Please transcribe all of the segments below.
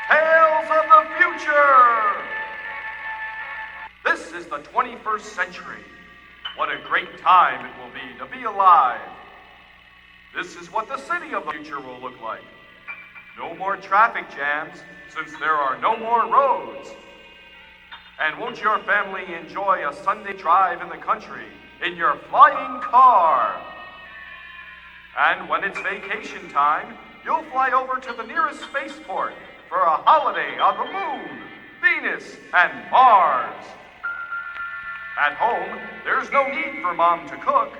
Tales of the Future! This is the 21st century. What a great time it will be to be alive. This is what the city of the future will look like. No more traffic jams, since there are no more roads. And won't your family enjoy a Sunday drive in the country in your flying car? And when it's vacation time, you'll fly over to the nearest spaceport for a holiday on the Moon, Venus, and Mars. At home, there's no need for Mom to cook.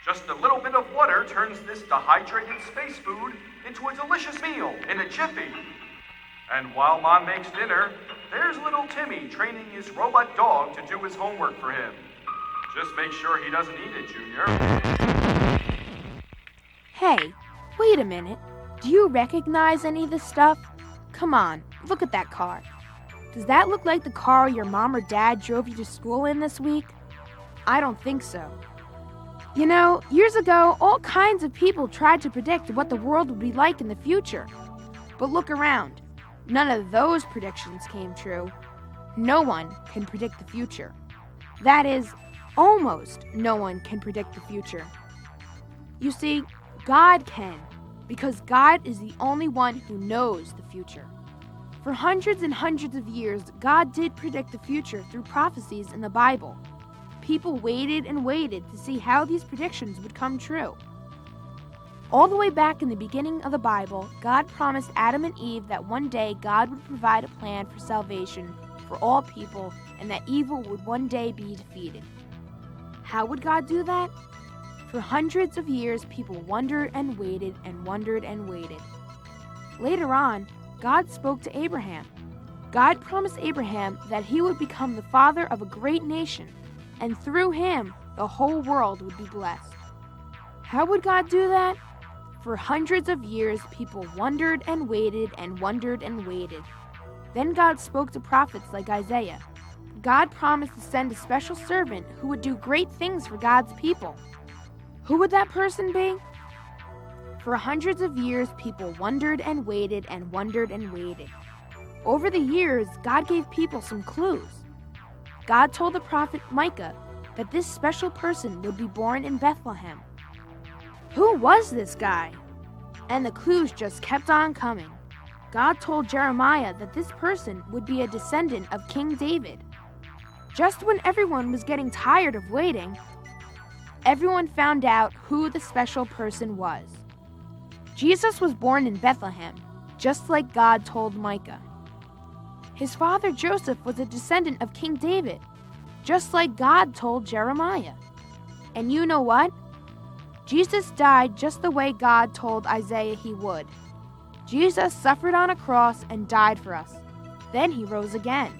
Just a little bit of water turns this dehydrated space food into a delicious meal in a jiffy. And while Mom makes dinner, there's little Timmy training his robot dog to do his homework for him. Just make sure he doesn't eat it, Junior. Hey, wait a minute. Do you recognize any of this stuff? Come on, look at that car. Does that look like the car your mom or dad drove you to school in this week? I don't think so. You know, years ago, all kinds of people tried to predict what the world would be like in the future. But look around. None of those predictions came true. No one can predict the future. That is, almost no one can predict the future. You see, God can, because God is the only one who knows the future. For hundreds and hundreds of years, God did predict the future through prophecies in the Bible. People waited and waited to see how these predictions would come true. All the way back in the beginning of the Bible, God promised Adam and Eve that one day God would provide a plan for salvation for all people and that evil would one day be defeated. How would God do that? For hundreds of years, people wondered and waited and wondered and waited. Later on, God spoke to Abraham. God promised Abraham that he would become the father of a great nation, and through him, the whole world would be blessed. How would God do that? For hundreds of years, people wondered and waited and wondered and waited. Then God spoke to prophets like Isaiah. God promised to send a special servant who would do great things for God's people. Who would that person be? For hundreds of years, people wondered and waited and wondered and waited. Over the years, God gave people some clues. God told the prophet Micah that this special person would be born in Bethlehem. Who was this guy? And the clues just kept on coming. God told Jeremiah that this person would be a descendant of King David. Just when everyone was getting tired of waiting, everyone found out who the special person was. Jesus was born in Bethlehem, just like God told Micah. His father Joseph was a descendant of King David, just like God told Jeremiah. And you know what? Jesus died just the way God told Isaiah he would. Jesus suffered on a cross and died for us. Then he rose again.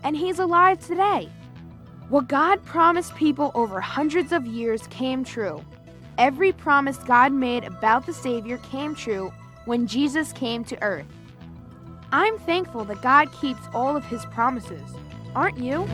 And he's alive today. What God promised people over hundreds of years came true. Every promise God made about the Savior came true when Jesus came to earth. I'm thankful that God keeps all of his promises. Aren't you?